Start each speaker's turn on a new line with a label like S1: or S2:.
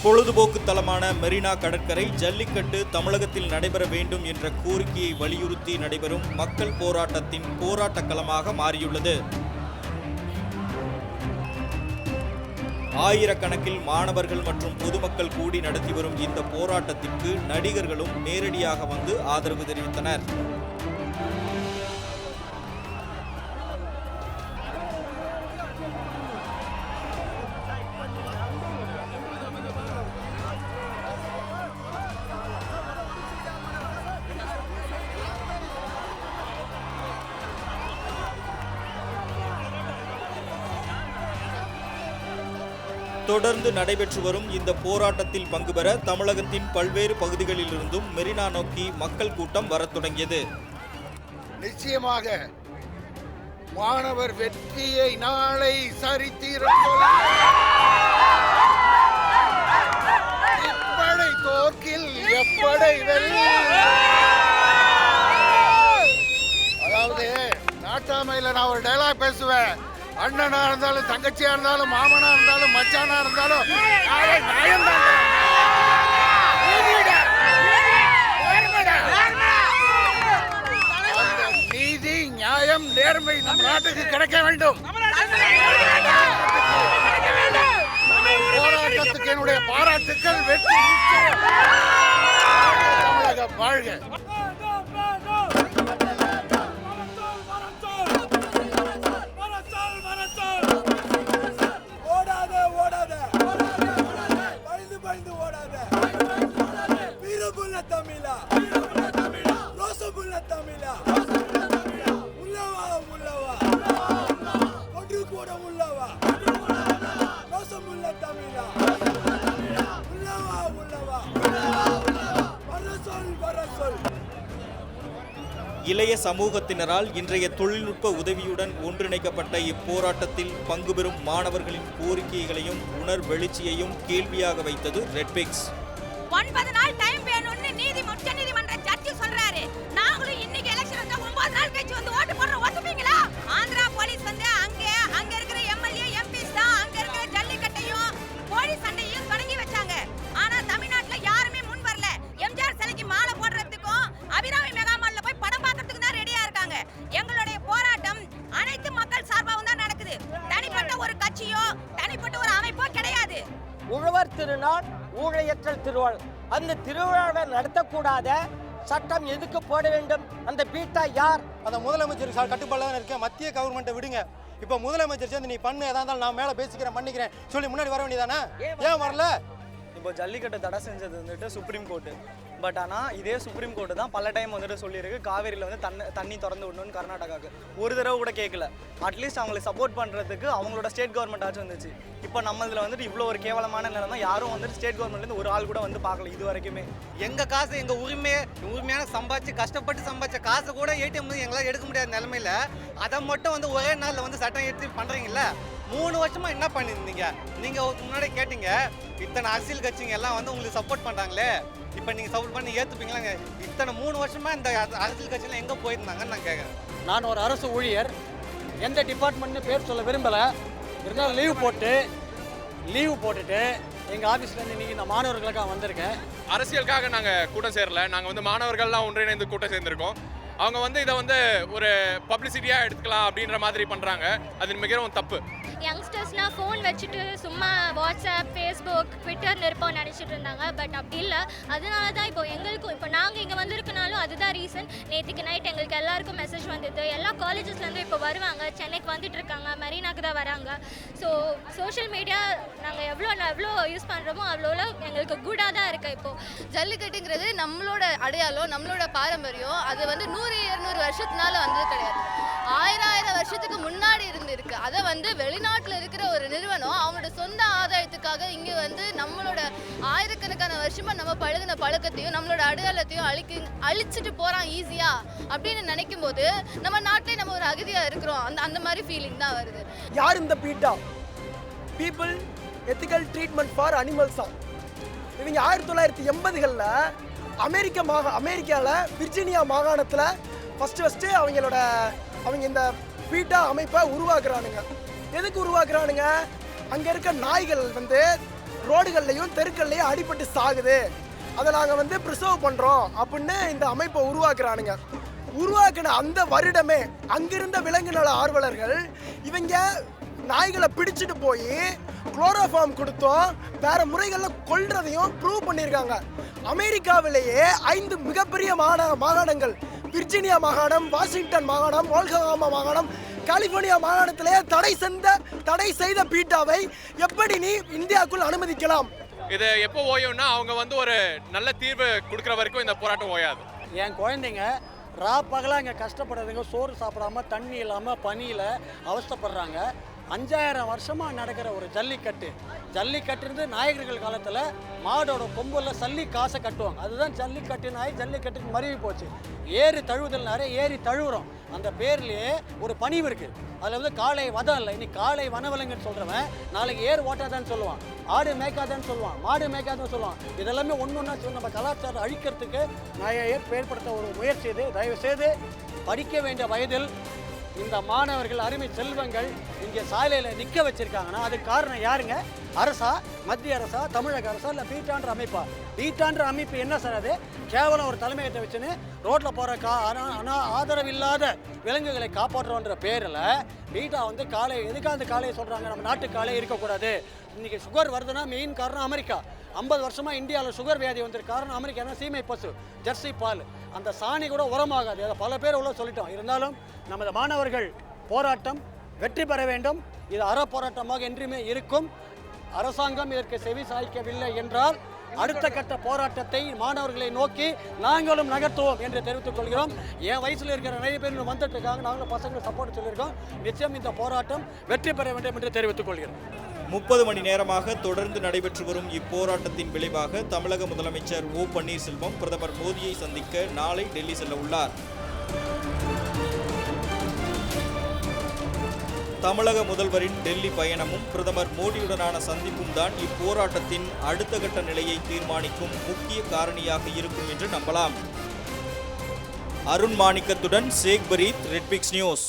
S1: பொழுதுபோக்கு தலமான மெரினா கடற்கரை ஜல்லிக்கட்டு தமிழகத்தில் நடைபெற வேண்டும் என்ற கோரிக்கையை வலியுறுத்தி நடைபெறும் மக்கள் போராட்டத்தின் போராட்ட களமாக மாறியுள்ளது. ஆயிரக்கணக்கில் மாணவர்கள் மற்றும் பொதுமக்கள் கூடி நடத்தி வரும் இந்த போராட்டத்திற்கு நடிகர்களும் நேரடியாக வந்து ஆதரவு தெரிவித்தனர். தொடர்ந்து நடைபெற்று வரும் இந்த போராட்டத்தில் பங்கு பெற தமிழகத்தின் பல்வேறு பகுதிகளிலிருந்தும் மெரினா நோக்கி மக்கள் கூட்டம் வரத் தொடங்கியது.
S2: நிச்சயமாக மாணவர் வெற்றியை நாளை சரித்திரம் இப்படை தோற்கில் எப்படை அதாவது நாட்டாமையில நான் ஒரு டைலாக் பேசுவேன். அண்ணனா இருந்தாலும் தங்கச்சியா இருந்தாலும் மாமனா இருந்தாலும் மச்சானா இருந்தாலும் நீதி நியாயம் நேர்மை நம் நாட்டுக்கு கிடைக்க வேண்டும். போராட்டத்துக்கு என்னுடைய பாராட்டுக்கள். வெற்றி தமிழகம் வாழ்க.
S1: இளைய சமூகத்தினரால் இன்றைய தொழில்நுட்ப உதவியுடன் ஒன்றிணைக்கப்பட்ட இப்போராட்டத்தில் பங்கு பெறும் மாணவர்களின் கோரிக்கைகளையும் உணர்வெழுச்சியையும் கேள்வியாக வைத்தது ரெட்பிக்ஸ்.
S3: 9 நாள் டைம் வேணும்னு உச்சநீதிமன்ற ஜட்ஜி சொல்றாரு. நாங்களும் இன்னைக்கு எலெக்ஷன் வந்தா 9 நாள் கழிச்சு வந்து ஓட்டு போடுற ஒத்துப்பீங்களா? ஆந்திரா போலீஸ் வந்து அங்க இருக்கிற எம்எல்ஏ எம்பிஸ் தான் அங்க இருக்கிற ஜல்லிக்கட்டையும் போலீஸ் சண்டையும் தொடங்கி வச்சாங்க. ஆனா தமிழ்நாட்டுல யாருமே முன் வரல. எம்ஜிஆர் சிலைக்கு மாலை போடுறதுக்கும் அபிராமி மெகாமால்ல போய் படம் பார்க்கறதுக்கு தான் ரெடியா இருக்காங்க. எங்களுடைய போராட்டம் அனைத்து மக்கள் சார்பாகவும் தான் நடக்குது. தனிப்பட்ட ஒரு கட்சியோ தனிப்பட்ட ஒரு அமைப்போ கிடையாது.
S4: உழவர் திருநாள் ஊழையற்றல் திருவாள். அந்த திருவிழாவை நடத்தக்கூடாத சட்டம் எதுக்கு போட வேண்டும்? அந்த பீட்டா யார்?
S5: அந்த முதலமைச்சர் கட்டுப்பாடுல தான் இருக்க. மத்திய கவர்மெண்ட்டை விடுங்க. இப்போ முதலமைச்சர் சேர்ந்து நீ பண்ணு எதா இருந்தாலும் நான் மேலே பேசிக்கிறேன் பண்ணிக்கிறேன் சொல்லி முன்னாடி வர வேண்டியதானே? ஏன் வரல?
S6: இப்போ ஜல்லிக்கட்டை தடை செஞ்சது வந்துட்டு சுப்ரீம் கோர்ட்டு. பட் ஆனால் இதே சுப்ரீம் கோர்ட்டு தான் பல டைம் வந்துட்டு சொல்லியிருக்கு காவேரியில் வந்து தண்ணி திறந்து விடணும்னு கர்நாடகாவுக்கு. ஒரு தடவை கூட கேட்கல. அட்லீஸ்ட் அவங்களுக்கு சப்போர்ட் பண்ணுறதுக்கு அவங்களோட ஸ்டேட் கவர்மெண்ட் ஆச்சும் வந்துச்சு. இப்போ நம்ம இதில் வந்துட்டு இவ்வளோ ஒரு கேவலமான நிலைமை யாரும் வந்துட்டு ஸ்டேட் கவர்மெண்ட்லேருந்து ஒரு ஆள் கூட வந்து பார்க்கல இது வரைக்குமே.
S7: எங்கள் காசு எங்கள் உரிமையான சம்பாதிச்சு கஷ்டப்பட்டு சம்பாதிச்ச காசு கூட ஏடிஎம் வந்து எங்களால் எடுக்க முடியாத நிலமையில அதை மட்டும் வந்து ஒரே நாளில் வந்து சட்டம் எடுத்து பண்ணுறீங்கல்ல. 3 வருஷமா என்ன பண்ணியிருந்தீங்க? நீங்கள் முன்னாடி கேட்டீங்க இத்தனை அரசியல் கட்சிங்க எல்லாம் வந்து உங்களுக்கு சப்போர்ட் பண்ணுறாங்களே, இப்போ நீங்கள் சப்போர்ட் பண்ணி ஏற்றுப்பீங்களாங்க? இத்தனை 3 வருஷமா இந்த அரசியல் கட்சியெல்லாம் எங்கே போயிருந்தாங்கன்னு நான் கேட்குறேன்.
S4: நான் ஒரு அரசு ஊழியர். எந்த டிபார்ட்மெண்ட்னு பேர் சொல்ல விரும்பலை. இருந்தாலும் லீவு போட்டுட்டு எங்கள் ஆஃபீஸ்லேருந்து இன்றைக்கி இந்த மாணவர்களுக்காக வந்திருக்கேன்.
S8: அரசியலுக்காக நாங்கள் கூட்டம் சேரல. நாங்கள் வந்து மாணவர்கள்லாம் ஒன்றிணைந்து கூட்டம் சேர்ந்துருக்கோம். அவங்க வந்து இதை வந்து ஒரு பப்ளிசிட்டியாக எடுத்துக்கலாம் அப்படின்ற மாதிரி பண்ணுறாங்க. அது மிகவும் தப்பு.
S9: யங்ஸ்டர்ஸ்னால் ஃபோன் வச்சுட்டு சும்மா வாட்ஸ்அப், ஃபேஸ்புக், ட்விட்டர்னு இருப்போம்னு நினச்சிட்டு இருந்தாங்க. பட் அப்படி இல்லை. அதனால தான் இப்போ எங்களுக்கும் இப்போ நாங்கள் இங்கே வந்திருக்கனாலும் அதுதான் ரீசன். நேற்றுக்கு நைட் எங்களுக்கு எல்லாருக்கும் மெசேஜ் வந்தது. எல்லா காலேஜஸ்லேருந்து இப்போ வருவாங்க, சென்னைக்கு வந்துட்டு இருக்காங்க, மெரினாக்கு தான் வராங்க. ஸோ சோஷியல் மீடியா நாங்கள் எவ்வளோ யூஸ் பண்ணுறோமோ அவ்வளோ எங்களுக்கு குடாக தான் இருக்குது. இப்போது
S10: ஜல்லிக்கட்டுங்கிறது நம்மளோட அடையாளம், நம்மளோட பாரம்பரியம். அது வந்து 100-200 வருஷத்தினால வந்தது கிடையாது. 1000 வருஷத்துக்கு முன்னாடி இருக்கு. அதை வந்து வெளிநாட்டில் இருக்கிற ஒரு நிறுவனம் அவங்களோட சொந்த ஆதாயத்துக்காக இங்கே வந்து நம்மளோட ஆயிரக்கணக்கான வருஷமா நம்ம பழகின பழக்கத்தையும் நம்மளோட அடையாளத்தையும் அழிச்சிட்டு போறான் ஈஸியா அப்படின்னு நினைக்கும் போது நம்ம நாட்டிலே நம்ம ஒரு அகதியா இருக்கிறோம். அந்த மாதிரி ஃபீலிங் தான் வருது.
S4: யார் இந்த PETA? People ethical treatment for அனிமல்ஸா. இவங்க 1980களில் அமெரிக்காவில் விர்ஜீனியா மாகாணத்தில் ஃபஸ்ட்டு அவங்க இந்த பீட்டா அமைப்பை உருவாக்குறானுங்க. எதுக்கு உருவாக்குறானுங்க? அங்கே இருக்க நாய்கள் வந்து
S11: ரோடுகள்லையும் தெருக்கள்லையும் அடிபட்டு சாகுது. அதை நாங்கள் வந்து ப்ரிசர்வ் பண்ணுறோம் அப்படின்னு இந்த அமைப்பை உருவாக்குறானுங்க. உருவாக்கின அந்த வருடமே அங்கிருந்த விலங்கு நல ஆர்வலர்கள் இவங்க நாய்களை பிடிச்சிட்டு போய் குளோரோஃபார்ம் கொடுத்தோம் வேற முறைகளில் கொல்றதையும் ப்ரூவ் பண்ணியிருக்காங்க. அமெரிக்காவிலேயே 5 மிகப்பெரிய மாகாணங்கள், விர்ஜீனியா மாகாணம், வாஷிங்டன் மாகாணம், ஓல்கஹாமா மாகாணம், கலிபோர்னியா மாகாணத்திலே தடை செய்த பீட்டாவை எப்படி நீ இந்தியாவுக்குள் அனுமதிக்கலாம்?
S8: இது எப்போ ஓயும்னா அவங்க வந்து ஒரு நல்ல தீர்வு கொடுக்குற வரைக்கும் இந்த போராட்டம் ஓயாது.
S4: என் குழந்தைங்க பகலாக இங்கே கஷ்டப்படுறதுங்க, சோறு சாப்பிடாம, தண்ணி இல்லாமல், பனியில் அவஸ்தைப்படுறாங்க. 5000 வருஷமாக நடக்கிற ஒரு ஜல்லிக்கட்டு நாயகர்கள் காலத்தில் மாடோட கொம்பில் சல்லி காசை கட்டுவாங்க. அதுதான் ஜல்லிக்கட்டு நாய் ஜல்லிக்கட்டுக்கு மருவி போச்சு. ஏறு தழுவுதல் நிறைய ஏறி தழுவுறோம். அந்த பேர்லேயே ஒரு பணிவு இருக்குது. அதில் வந்து காளை வதம் இல்லை. இன்னைக்கு காளை வனவிலங்குன்னு சொல்கிறவன் நாளைக்கு ஏர் ஓட்டாதான்னு சொல்லுவான், ஆடு மேய்க்காதான்னு சொல்லுவான், மாடு மேய்க்காதான்னு சொல்லுவான். இதெல்லாமே ஒன்று ஒன்றா நம்ம கலாச்சாரம் அழிக்கிறதுக்கு நான் ஏற்படுத்த ஒரு முயற்சி இது. தயவு செய்து படிக்க வேண்டிய வயதில் இந்த மாணவர்கள், அருமை செல்வங்கள் இங்கே சாலையில் நிற்க வச்சிருக்காங்கன்னா அதுக்கு காரணம் யாருங்க? அரசா, மத்திய அரசா, தமிழக அரசா, இல்லை பீட்டான்ற அமைப்பா? பீட்டான்ற அமைப்பு என்ன சார்? அது கேவலம் ஒரு தலைமையத்தை வச்சுன்னு ரோட்டில் போகிற ஆதரவில்லாத விலங்குகளை காப்பாற்றுறோன்ற பேரில் பீட்டா வந்து எதுக்காக அந்த காளையை சொல்கிறாங்க? நம்ம நாட்டு காளை இருக்கக்கூடாது. இன்றைக்கி சுகர் வருதுன்னா மெயின் காரணம் அமெரிக்கா. 50 வருஷமாக இந்தியாவில் சுகர் வியாதி வந்திருக்கு. காரணம் அமெரிக்கா. சீமை பசு, ஜெர்சி பால், அந்த சாணி கூட உரமாகாது. அதை பல பேர் உள்ள சொல்லிட்டோம். இருந்தாலும் நமது மாணவர்கள் போராட்டம் வெற்றி பெற வேண்டும். இது போராட்டமாக என்றுமே இருக்கும். அரசாங்கம் இதற்கு செவி சாய்க்கவில்லை என்றால் அடுத்த கட்ட போராட்டத்தை மாணவர்களை நோக்கி நாங்களும் நகர்த்துவோம் என்று தெரிவித்துக் கொள்கிறோம். என் வயசில் இருக்கிற நிறைய பேர் வந்துட்டு இருக்காங்க. நாங்களும் பசங்களை சப்போர்ட் சொல்லியிருக்கோம். நிச்சயம் இந்த போராட்டம் வெற்றி பெற வேண்டும் என்று தெரிவித்துக் கொள்கிறோம்.
S1: 30 மணி நேரமாக தொடர்ந்து நடைபெற்று வரும் இப்போராட்டத்தின் விளைவாக தமிழக முதலமைச்சர் ஓ பன்னீர்செல்வம் பிரதமர் மோடியை சந்திக்க நாளை டெல்லி செல்ல உள்ளார். தமிழக முதல்வரின் டெல்லி பயணமும் பிரதமர் மோடியுடனான சந்திப்பும் தான் இப்போராட்டத்தின் அடுத்த கட்ட நிலையை தீர்மானிக்கும் முக்கிய காரணியாக இருக்கும் என்று நம்பலாம். அருண் மாணிக்கத்துடன் சேக் பரீத், ரெட்பிக்ஸ் நியூஸ்.